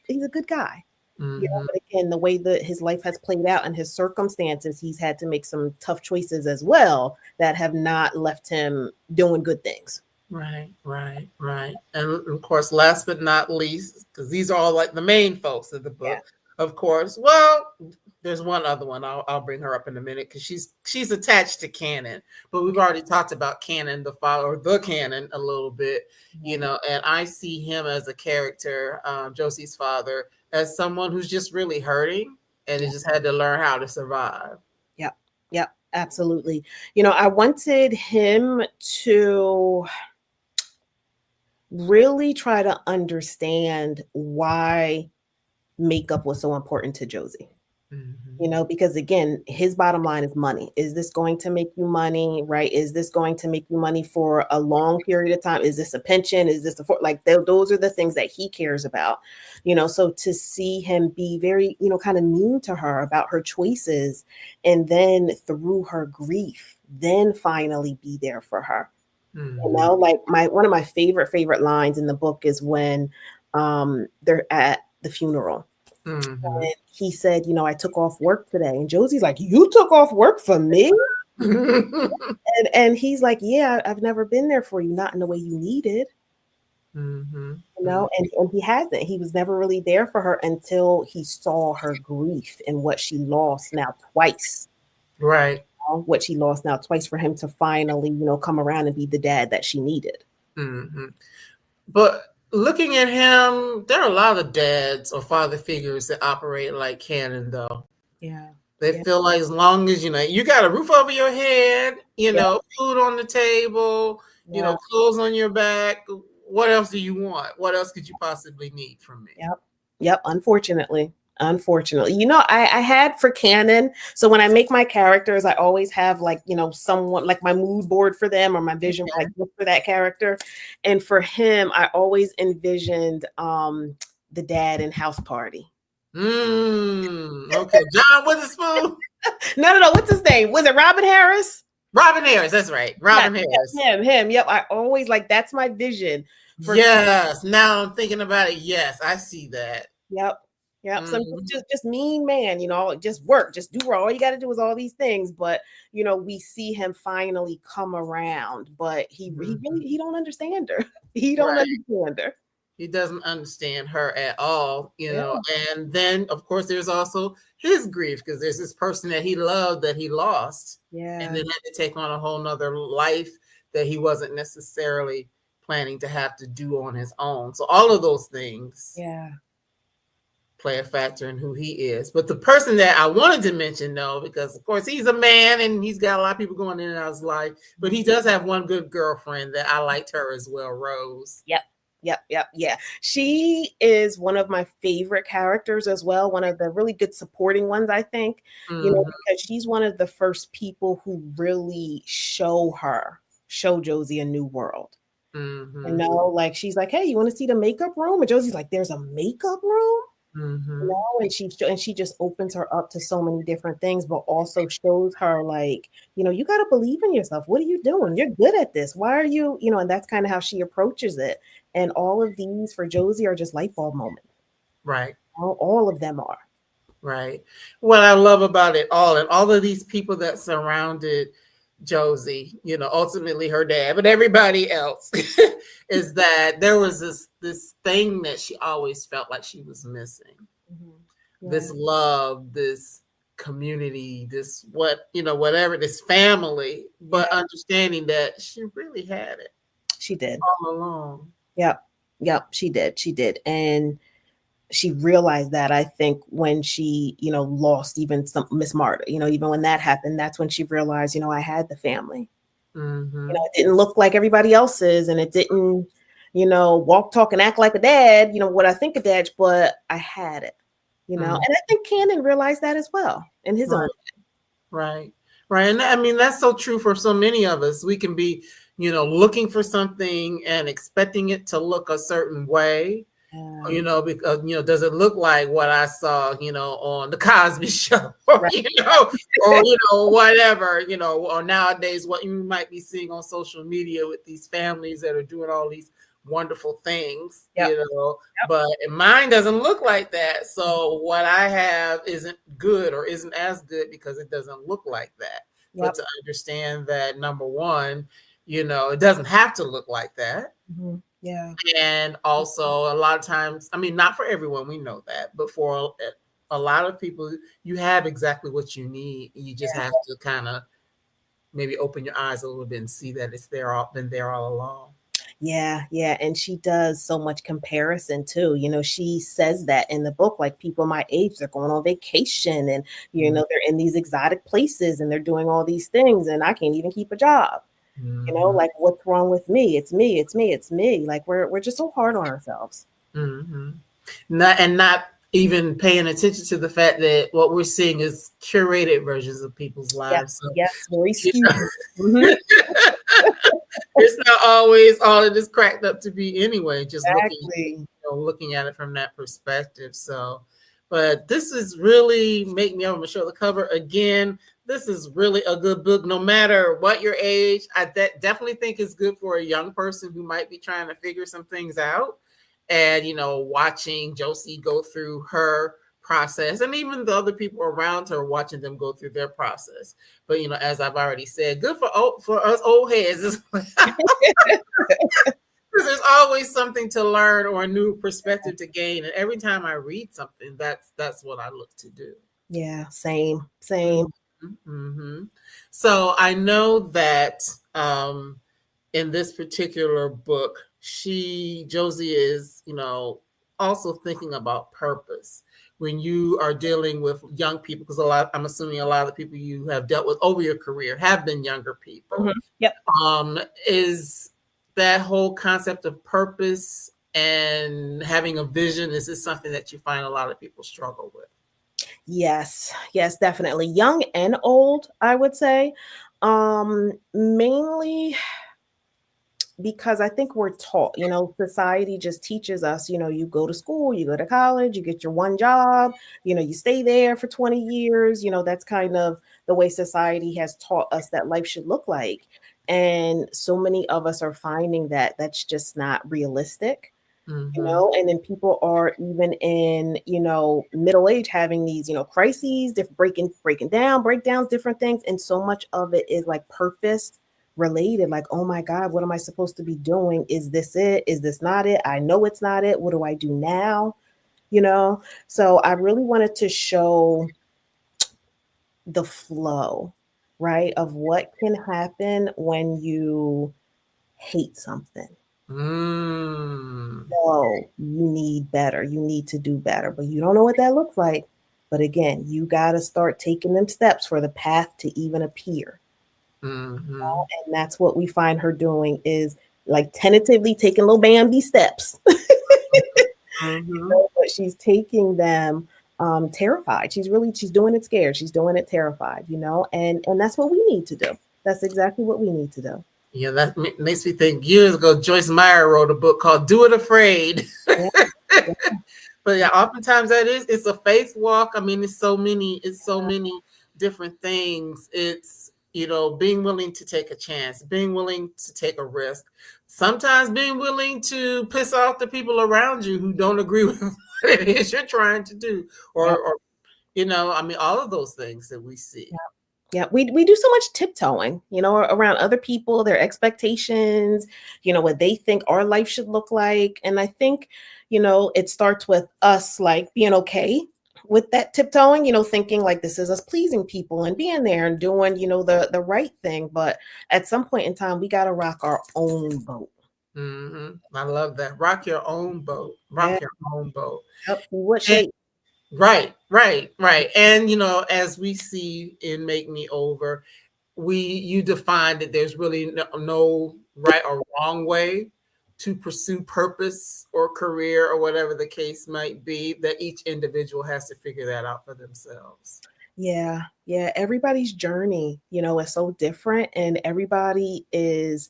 he's a good guy. Mm-hmm. But again, the way that his life has played out and his circumstances, he's had to make some tough choices as well that have not left him doing good things. Right, right, right. And of course, last but not least, because these are all like the main folks of the Yeah. book, of course. Well, there's one other one. I'll bring her up in a minute, because she's attached to canon. But we've already talked about canon, the father, or the canon, a little bit, And I see him as a character, Josie's father, as someone who's just really hurting, and he Yeah. just had to learn how to survive. Yep. Yep. Absolutely. I wanted him to really try to understand why makeup was so important to Josie. Mhm. You know, because again, his bottom line is money. Is this going to make you money, right? Is this going to make you money for a long period of time? Is this a pension? Is this like those are the things that he cares about, you know? So to see him be very, you know, kind of mean to her about her choices, and then through her grief, then finally be there for her. You Mhm. know, like one of my favorite lines in the book is when they're at the funeral. Mhm. And he said, you know, I took off work today. And Josie's like, you took off work for me? And he's like, yeah, I've never been there for you, not in the way you needed, Mhm. you Mhm. know, and he hasn't. He was never really there for her until he saw her grief and what she lost now twice. Right. What she lost now twice for him to finally, you know, come around and be the dad that she needed. Mhm. But looking at him, there are a lot of dads or father figures that operate like Cannon, though. Yeah. They Yeah. feel like as long as you got a roof over your head, Yeah. food on the table, Yeah. clothes on your back. What else do you want? What else could you possibly need from me? Yep. Yep. Unfortunately, you know, I had for canon. So when I make my characters, I always have like, you know, someone like my mood board for them or my vision like for that character. And for him, I always envisioned the dad in House Party. Okay. John Witherspoon. No. What's his name? Was it Robin Harris? Robin Harris. That's right. Yes, Robin Harris. him. Yep. I always like that's my vision for. Yes. Now I'm thinking about it. Yes, I see that. Yep. Yep. Some Mhm. just mean man, you know, just work, just do all you got to do is all these things. But you know, we see him finally come around, but he Mhm. really he don't understand her. He don't Right. understand her. He doesn't understand her at all, Yeah. and then of course there's also his grief because there's this person that he loved that he lost and Yeah. then had to take on a whole nother life that he wasn't necessarily planning to have to do on his own. So all of those things Yeah. play a factor in who he is. But the person that I wanted to mention, though, because of course he's a man and he's got a lot of people going in and out of his life, but he does have one good girlfriend that I liked her as well, Rose. Yep. Yeah. She is one of my favorite characters as well. One of the really good supporting ones, I think, you know, Mhm, because she's one of the first people who really show Josie a new world. You mhm, know, like she's like, "Hey, you want to see the makeup room?" And Josie's like, "There's a makeup room?" You mhm. know, and she just opens her up to so many different things, but also shows her like, you know, you got to believe in yourself. What are you doing? You're good at this. Why are you, you know? And that's kind of how she approaches it. And all of these for Josie are just light bulb moments. Right. All of them are. Right. What I love about it all, and all of these people that surrounded Josie, ultimately her dad, but everybody else, is that there was this thing that she always felt like she was missing. Mhm. Yeah, This love, this community, this whatever, this family, yeah, but understanding that she really had it she did. all along. Yep, yep, she did, and she realized that I think when she, you know, lost even some Miss Marta, you know, even when that happened, that's when she realized, you know, I had the family. You know, Hmm. it didn't look like everybody else's, and it didn't, you know, walk, talk, and act like a dad, you know, what I think of dad, but I had it, you know, Hmm. and I think Cannon realized that as well in his own. Right. Right. Right. And I mean, that's so true for so many of us. We can be, looking for something and expecting it to look a certain way, Yeah, because, does it look like what I saw, on the Cosby show, or, right. or, whatever, or nowadays what you might be seeing on social media with these families that are doing all these wonderful things, Yep. but mine doesn't look like that. So what I have isn't good or isn't as good because it doesn't look like that. But Yep. to understand that, number one, it doesn't have to look like that. Yeah. And also, a lot of times, I mean, not for everyone, we know that, but for a lot of people, you have exactly what you need. You just have to kind of maybe open your eyes a little bit and see that it's been there all along. Yeah, and she does so much comparison too. You know, she says that in the book, like people my age, they're going on vacation and you know, they're in these exotic places and they're doing all these things, and I can't even keep a job. You know, Mm-hmm. like what's wrong with me? It's me. Like we're just so hard on ourselves. Mm-hmm. Not even paying attention to the fact that what we're seeing is curated versions of people's Yes, lives. So yes, very you skewed. know, Mhm. it's not always all it is cracked up to be anyway, just Exactly. looking at it from that perspective. So, but this is really make me. I'm gonna show the cover again. This is really a good book, no matter what your age. I definitely think it's good for a young person who might be trying to figure some things out. And watching Josie go through her process, and even the other people around her, watching them go through their process. But as I've already said, good for us old heads. There's always something to learn or a new perspective to gain, and every time I read something, that's what I look to do. Yeah, same. Mm-hmm. So I know that in this particular book, Josie is, also thinking about purpose when you are dealing with young people, because I'm assuming a lot of the people you have dealt with over your career have been younger people. Yep. Is that whole concept of purpose and having a vision, is this something that you find a lot of people struggle with? Yes, definitely. Young and old, I would say. Mainly because I think we're taught, society just teaches us, you go to school, you go to college, you get your one job, you stay there for 20 years. That's kind of the way society has taught us that life should look like. And so many of us are finding that that's just not realistic. Mm-hmm. And then people are even in, middle age having these, crises, breakdowns, different things. And so much of it is like purpose related. Like, oh my God, what am I supposed to be doing? Is this it? Is this not it? I know it's not it. What do I do now? So I really wanted to show the flow, right? Of what can happen when you hate something. No, you need better. You need to do better, but you don't know what that looks like. But again, you got to start taking them steps for the path to even appear. Mm-hmm. And that's what we find her doing is like tentatively taking little Bambi steps. Mm-hmm. But she's taking them terrified. She's doing it scared. She's doing it terrified, and that's what we need to do. That's exactly what we need to do. Yeah, that makes me think. Years ago, Joyce Meyer wrote a book called "Do It Afraid." Yeah. But yeah, oftentimes it's a faith walk. I mean, it's so many different things. It's being willing to take a chance, being willing to take a risk. Sometimes being willing to piss off the people around you who don't agree with what it is you're trying to do, Yep. or I mean, all of those things that we see. Yeah, we do so much tiptoeing, around other people, their expectations, what they think our life should look like. And I think, it starts with us like being okay with that tiptoeing, thinking like this is us pleasing people and being there and doing, the right thing. But at some point in time, we got to rock our own boat. Mm-hmm. I love that. Rock your own boat. Rock your own boat. Yep. What And shape? right. And as we see in Make Me Over, you define that there's really no right or wrong way to pursue purpose or career or whatever the case might be, that each individual has to figure that out for themselves. Yeah. Everybody's journey, is so different, and everybody is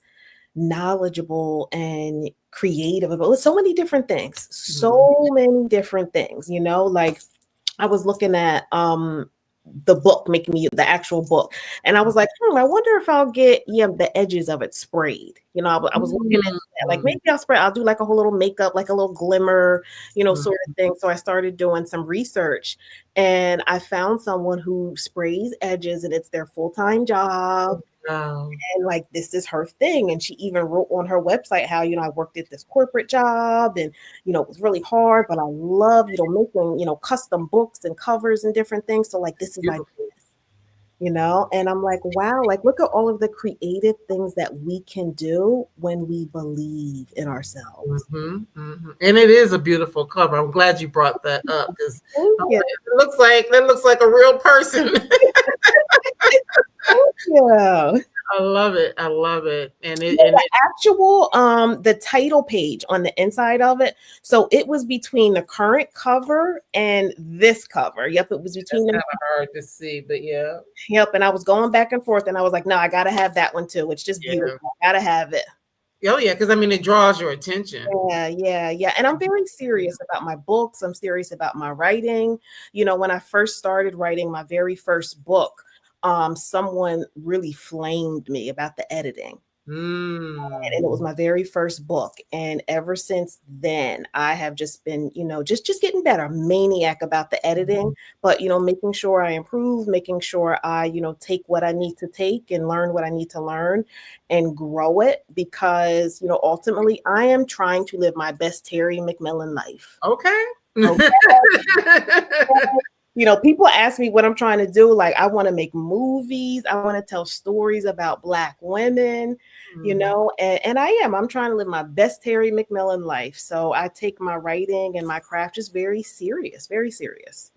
knowledgeable and creative about so many different things. Like I was looking at the book, making me the actual book, and I was like, I wonder if I'll get the edges of it sprayed. I was looking at that, like maybe I'll do like a whole little makeup, like a little glimmer, sort of thing. So I started doing some research, and I found someone who sprays edges, and it's their full-time job. Wow. And like this is her thing. And she even wrote on her website how, I worked at this corporate job, and it was really hard, but I love, making, custom books and covers and different things. So like this is my business, and I'm like, wow, like look at all of the creative things that we can do when we believe in ourselves. And it is a beautiful cover. I'm glad you brought that up, because it looks like a real person. Yeah. I love it. I love it. And Yeah, it the actual the title page on the inside of it. So it was between the current cover and this cover. Yep, it was that's between them. kind of hard to see, but yeah. Yep, and I was going back and forth, and I was like, no, I gotta have that one too. It's just Yeah. beautiful. I gotta have it. Oh yeah, because I mean it draws your attention. Yeah. And I'm very serious about my books. I'm serious about my writing. When I first started writing my very first book, someone really flamed me about the editing. And it was my very first book, and ever since then I have just been just getting better. I'm maniac about the editing, but making sure I improve, making sure I take what I need to take and learn what I need to learn and grow it, because ultimately I am trying to live my best Terry McMillan life. Okay. Okay. People ask me what I'm trying to do. Like, I want to make movies. I want to tell stories about Black women, and I'm trying to live my best Terry McMillan life. So I take my writing and my craft just very serious, very serious.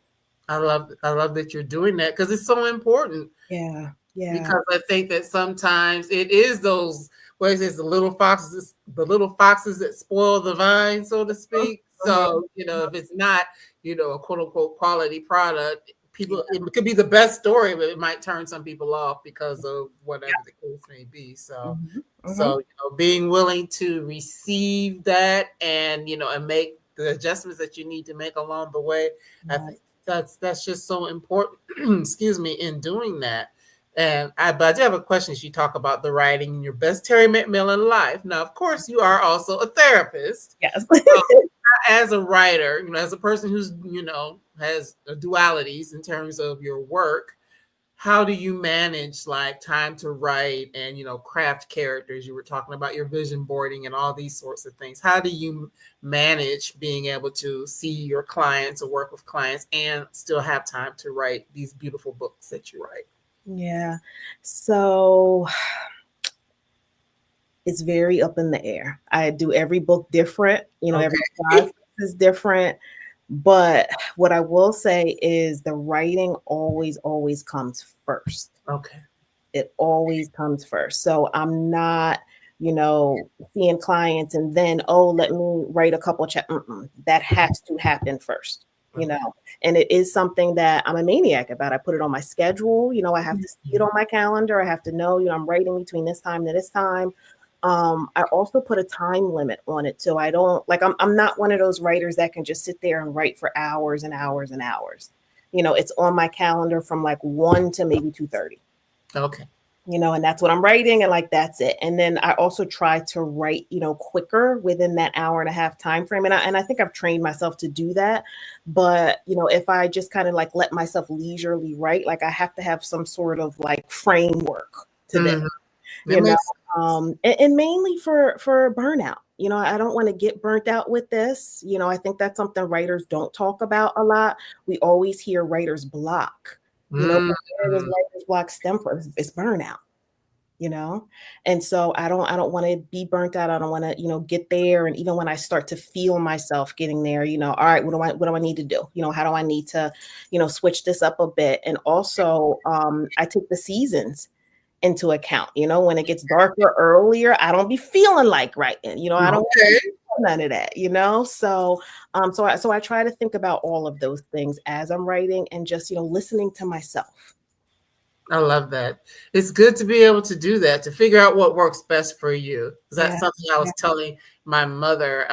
I love that you're doing that because it's so important. Yeah. Because I think that sometimes it is those, what is it, the little foxes that spoil the vine, so to speak. So, if it's not, a quote unquote quality product, it could be the best story, but it might turn some people off because of whatever the case may be. So, being willing to receive that and, and make the adjustments that you need to make along the way, I think that's just so important, excuse me, in doing that. But I do have a question. You talk about the writing in your best Terry McMillan life. Now, of course, you are also a therapist. Yes. As a writer, as a person who's, has dualities in terms of your work, how do you manage like time to write and, craft characters? You were talking about your vision boarding and all these sorts of things. How do you manage being able to see your clients or work with clients and still have time to write these beautiful books that you write? Yeah. So it's very up in the air. I do every book different, every process is different. But what I will say is the writing always comes first. Okay. It always comes first. So I'm not, seeing clients and then, let me write a couple that has to happen first. And it is something that I'm a maniac about. I put it on my schedule. I have to see it on my calendar. I have to know, I'm writing between this time to this time. I also put a time limit on it. So I don't I'm not one of those writers that can just sit there and write for hours and hours and hours. It's on my calendar from like 1 to maybe 2:30. Okay. And that's what I'm writing, and that's it. And then I also try to write, quicker within that hour and a half time frame. And I think I've trained myself to do that. But, if I just kind of like let myself leisurely write, like I have to have some sort of like framework to this. And mainly for burnout. I don't want to get burnt out with this. I think that's something writers don't talk about a lot. We always hear writer's block. Writers block stem from it's burnout. And so I don't want to be burnt out. I don't want to get there. And even when I start to feel myself getting there, all right, what do I need to do? How do I need to switch this up a bit? And also I take the seasons into account. When it gets darker earlier, I don't be feeling like writing. I don't want none of that. So I try to think about all of those things as I'm writing and just listening to myself. I love that. It's good to be able to do that, to figure out what works best for you. That's something I was telling my mother.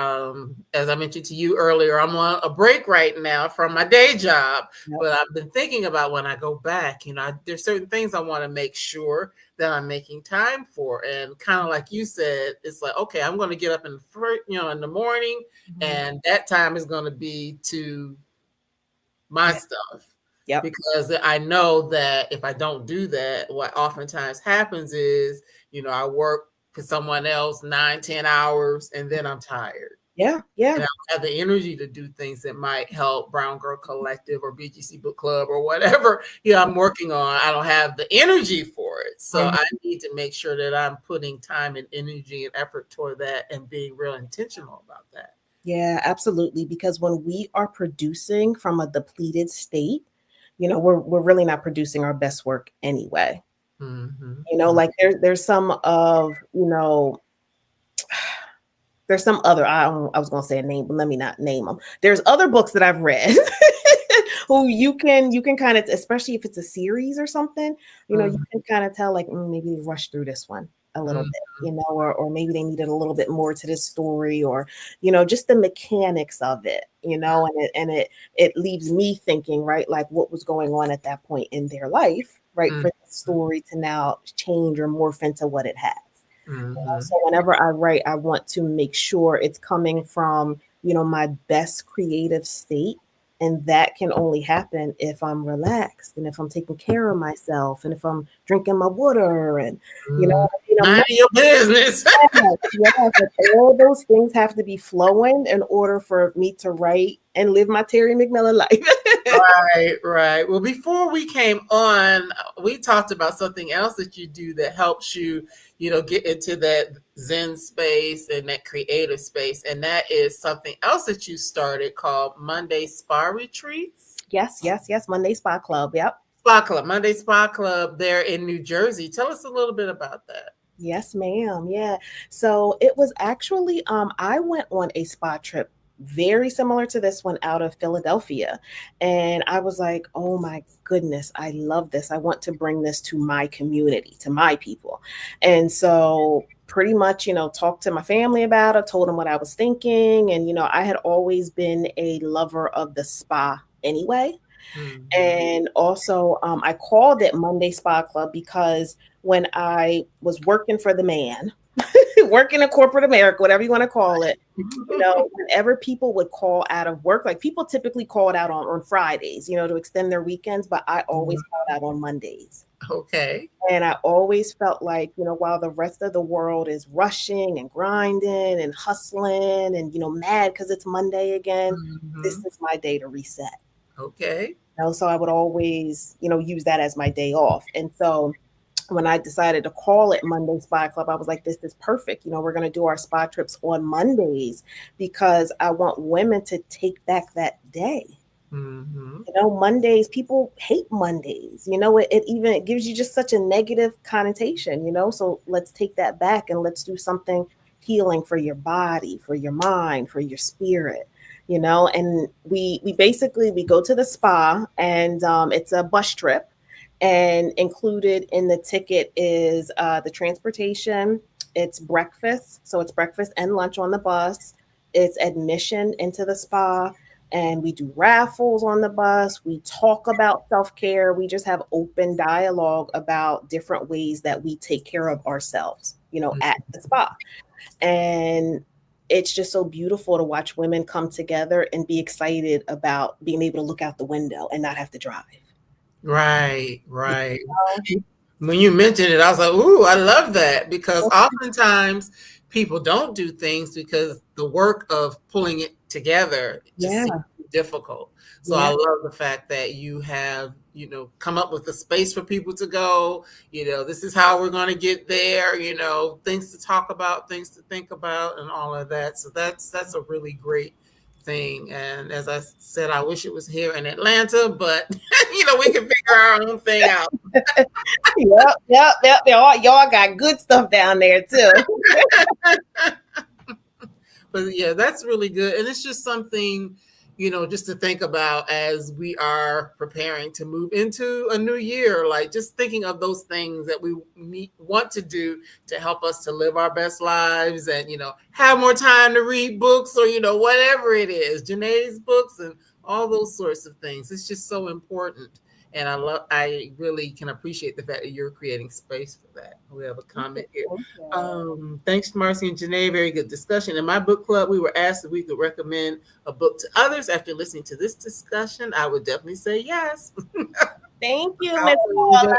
As I mentioned to you earlier, I'm on a break right now from my day job, but I've been thinking about when I go back, there's certain things I want to make sure that I'm making time for. And kind of like you said, it's like, okay, I'm going to get up in the morning, and that time is going to be to my stuff. Yep. Because I know that if I don't do that, what oftentimes happens is, I work for someone else 9-10 hours and then I'm tired. Yeah. And I don't have the energy to do things that might help Brown Girl Collective or BGC Book Club or whatever I'm working on. I don't have the energy for it. So I need to make sure that I'm putting time and energy and effort toward that and being real intentional about that. Yeah, absolutely. Because when we are producing from a depleted state, we're really not producing our best work anyway. Mm-hmm. You know, like there's some of, you know, there's some other, I was going to say a name, but let me not name them. There's other books that I've read who you can kind of, especially if it's a series or something, you know, you Mm-hmm. can kind of tell like maybe they rushed through this one a little bit, you know, or maybe they needed a little bit more to this story, or, you know, just the mechanics of it, you know, and it leaves me thinking, right, like what was going on at that point in their life, right, Mm-hmm. for the story to now change or morph into what it has. Mm-hmm. So whenever I write, I want to make sure it's coming from, you know, my best creative state. And that can only happen if I'm relaxed and if I'm taking care of myself and if I'm drinking my water and, you know, Mm-hmm. I'm Mind not. your business. Yes, like all those things have to be flowing in order for me to write and live my Terry McMillan life. Right, right. Well, before we came on, we talked about something else that you do that helps you, get into that Zen space and that creative space. And that is something else that you started called Monday Spa Retreats. Yes, yes, yes. Monday Spa Club. Yep. Spa Club, Monday Spa Club there in New Jersey. Tell us a little bit about that. Yes, ma'am. Yeah. So it was actually I went on a spa trip very similar to this one out of Philadelphia. And I was like, "Oh my goodness, I love this. I want to bring this to my community, to my people." And so pretty much, you know, talked to my family about it, told them what I was thinking, and you know, I had always been a lover of the spa anyway. Mm-hmm. And also, I called it Monday Spa Club because when I was working for the man, working in corporate America, whatever you want to call it, you know, whenever people would call out of work, like people typically called out on Fridays, you know, to extend their weekends, but I always called out on Mondays. Okay. And I always felt like, you know, while the rest of the world is rushing and grinding and hustling and, you know, mad because it's Monday again, Mm-hmm. this is my day to reset. Okay. So I would always, you know, use that as my day off. And so when I decided to call it Monday Spa Club, I was like, this is perfect. You know, we're going to do our spa trips on Mondays because I want women to take back that day. Mm-hmm. You know, Mondays, people hate Mondays. You know, it even it gives you just such a negative connotation, you know. So let's take that back and let's do something healing for your body, for your mind, for your spirit, you know. And we basically we go to the spa and it's a bus trip, and included in the ticket is the transportation, it's breakfast, so it's breakfast and lunch on the bus, it's admission into the spa, and we do raffles on the bus. We talk about self care. We just have open dialogue about different ways that we take care of ourselves, you know, at the spa. And it's just so beautiful to watch women come together and be excited about being able to look out the window and not have to drive. Right, right. When you mentioned it, I was like, "Ooh, I love that," because oftentimes people don't do things because the work of pulling it together just Yeah, seems difficult. So I yeah, love the fact that you have, come up with a space for people to go. This is how we're going to get there. Things to talk about, things to think about, and all of that. So that's a really great thing. And as I said, I wish it was here in Atlanta, but we can figure our own thing out. yep. Y'all got good stuff down there too. But yeah, that's really good. And it's just something, just to think about as we are preparing to move into a new year, like just thinking of those things that we want to do to help us to live our best lives and, have more time to read books or, whatever it is, Janay's books and all those sorts of things. It's just so important. And I really can appreciate the fact that you're creating space for that. We have a comment here. Thanks, Marcy and Janay. Very good discussion. In my book club, we were asked if we could recommend a book to others. After listening to this discussion, I would definitely say yes. Thank you, Miss Paula.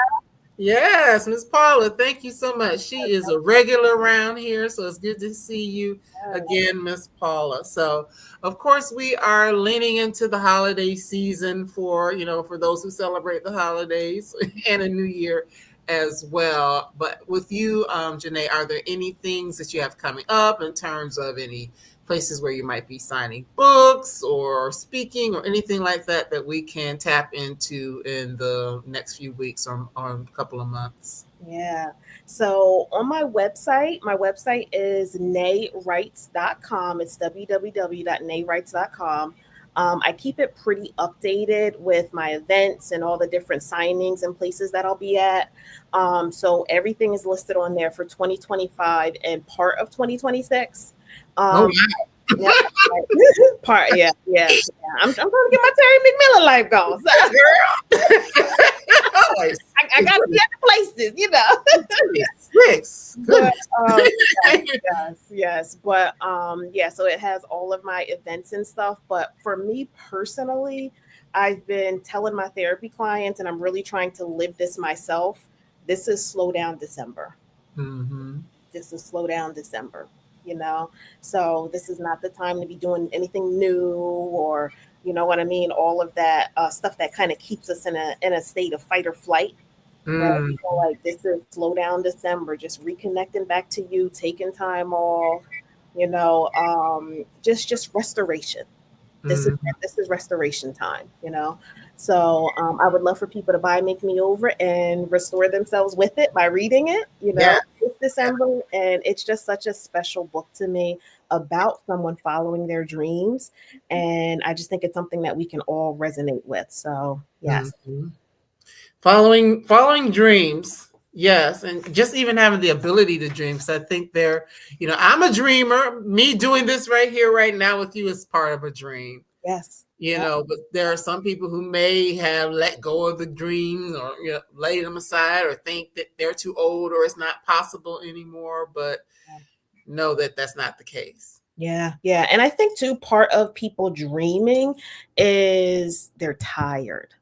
Yes, Miss Paula, thank you so much. She is a regular around here, so it's good to see you again, Miss Paula. So, of course, we are leaning into the holiday season for those who celebrate the holidays and a new year as well. But with you, Janay, are there any things that you have coming up in terms of any places where you might be signing books or speaking or anything like that that we can tap into in the next few weeks or a couple of months? Yeah. So on my website is naywrites.com. It's www.naywrites.com. I keep it pretty updated with my events and all the different signings and places that I'll be at. So everything is listed on there for 2025 and part of 2026. Oh, Um, yeah, part, yeah. I'm trying to get my Terry McMillan life going. So girl. Always. I got to be at the places, Six. But Goodness. yes. But yeah, so it has all of my events and stuff. But for me personally, I've been telling my therapy clients, and I'm really trying to live this myself. This is slow down December. Mm-hmm. This is slow down December, you know. So this is not the time to be doing anything new, or you know what I mean, all of that stuff that kind of keeps us in a state of fight or flight. Right. Mm. So like this is slow down December, just reconnecting back to you, taking time off, just restoration. This is Mm. this is restoration time, So I would love for people to buy Make Me Over and restore themselves with it by reading it, Yeah. this December. And it's just such a special book to me about someone following their dreams. And I just think it's something that we can all resonate with. So yes. Mm-hmm. Following dreams. Yes, and just even having the ability to dream. So I think I'm a dreamer. Me doing this right here, right now with you is part of a dream. Yes. But there are some people who may have let go of the dreams or lay them aside or think that they're too old or it's not possible anymore. But know that that's not the case. Yeah. And I think too, part of people dreaming is they're tired.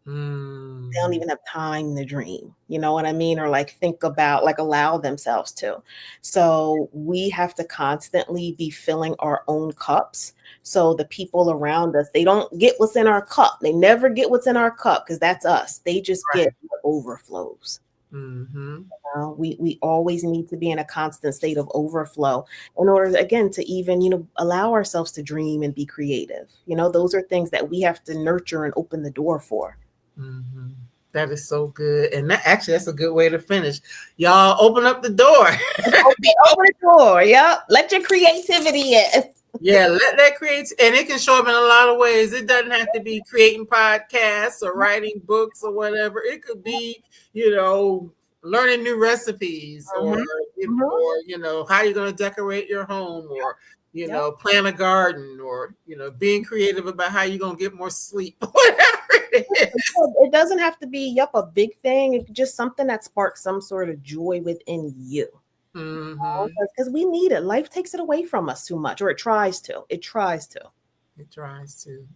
They don't even have time to dream, you know what I mean? Or like think about, like allow themselves to. So we have to constantly be filling our own cups. So the people around us, they don't get what's in our cup. They never get what's in our cup because that's us. They just get what overflows. Mm-hmm. We always need to be in a constant state of overflow in order, again, to even, allow ourselves to dream and be creative. Those are things that we have to nurture and open the door for. Mm-hmm. That is so good. And that's a good way to finish. Y'all open up the door. Open the door. Yep. Let your creativity in. Yeah, let that create, and it can show up in a lot of ways. It doesn't have to be creating podcasts or writing books or whatever. It could be, learning new recipes or how you're going to decorate your home or, plant a garden or, being creative about how you're going to get more sleep, whatever it is. It doesn't have to be, a big thing. It's just something that sparks some sort of joy within you. Because we need it. Life takes it away from us too much, or it tries to. It tries to.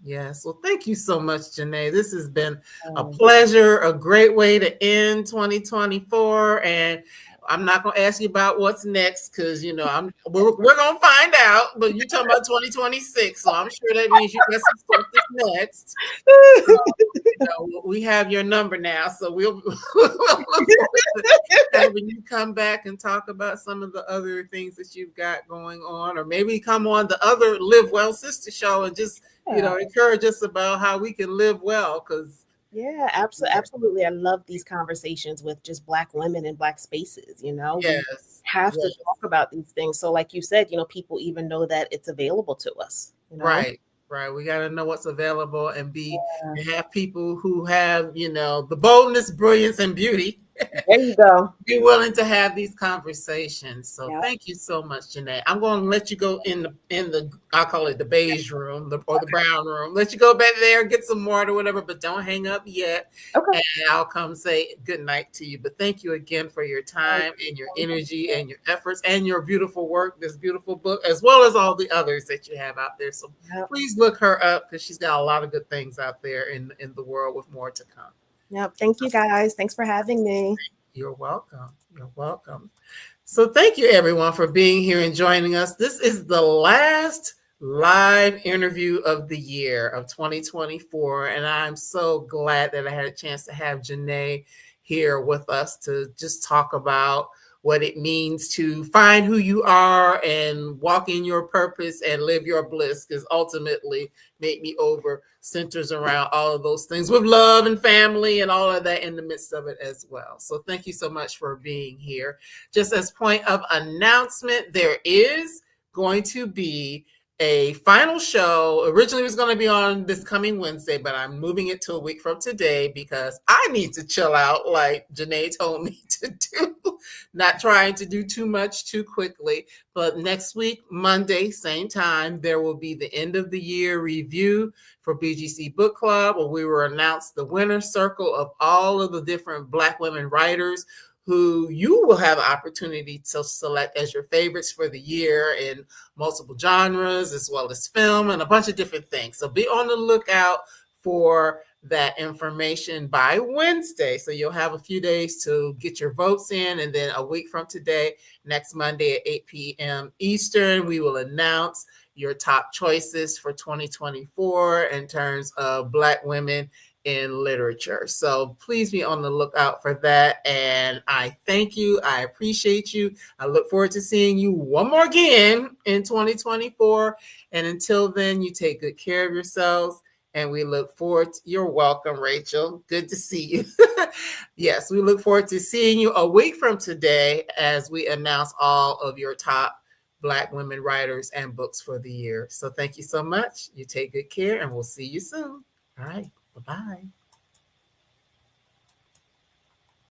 Yes. Well, thank you so much, Janay. This has been a pleasure, a great way to end 2024. And I'm not going to ask you about what's next because, we're going to find out. But you're talking about 2026. So I'm sure that means you got some stuff that's next. We have your number now. So we'll when you come back and talk about some of the other things that you've got going on, or maybe come on the other Live Well Sister show and just, encourage us about how we can live well. Because absolutely. I love these conversations with just Black women in Black spaces, Yes. We have to talk about these things. So like you said, people even know that it's available to us. Right. We got to know what's available and have people who have, the boldness, brilliance, and beauty. There you go. Be willing to have these conversations. So thank you so much, Janay. I'm going to let you go in the I'll call it the beige room or the brown room. Let you go back there, get some water or whatever, but don't hang up yet. Okay. And I'll come say good night to you. But thank you again for your time and your energy and your efforts and your beautiful work, this beautiful book, as well as all the others that you have out there. So please look her up because she's got a lot of good things out there in the world with more to come. Yep. Thank you, guys. Thanks for having me. You're welcome. So thank you, everyone, for being here and joining us. This is the last live interview of the year of 2024. And I'm so glad that I had a chance to have Janay here with us to just talk about what it means to find who you are and walk in your purpose and live your bliss, because ultimately Make Me Over centers around all of those things with love and family and all of that in the midst of it as well. So thank you so much for being here. Just as point of announcement, there is going to be a final show. Originally it was going to be on this coming Wednesday, but I'm moving it to a week from today because I need to chill out like Janay told me to do. Not trying to do too much too quickly. But next week, Monday, same time, there will be the end of the year review for BGC Book Club, where we will announce the winner circle of all of the different Black women writers who you will have an opportunity to select as your favorites for the year in multiple genres, as well as film and a bunch of different things. So be on the lookout for that information by Wednesday. So you'll have a few days to get your votes in. And then a week from today, next Monday at 8 p.m. Eastern, we will announce your top choices for 2024 in terms of Black women in literature. So please be on the lookout for that. And I thank you. I appreciate you. I look forward to seeing you one more again in 2024. And until then, you take good care of yourselves. And we look forward to, you're welcome, Rachel. Good to see you. Yes, we look forward to seeing you a week from today as we announce all of your top Black women writers and books for the year. So thank you so much. You take good care and we'll see you soon. All right. Bye-bye.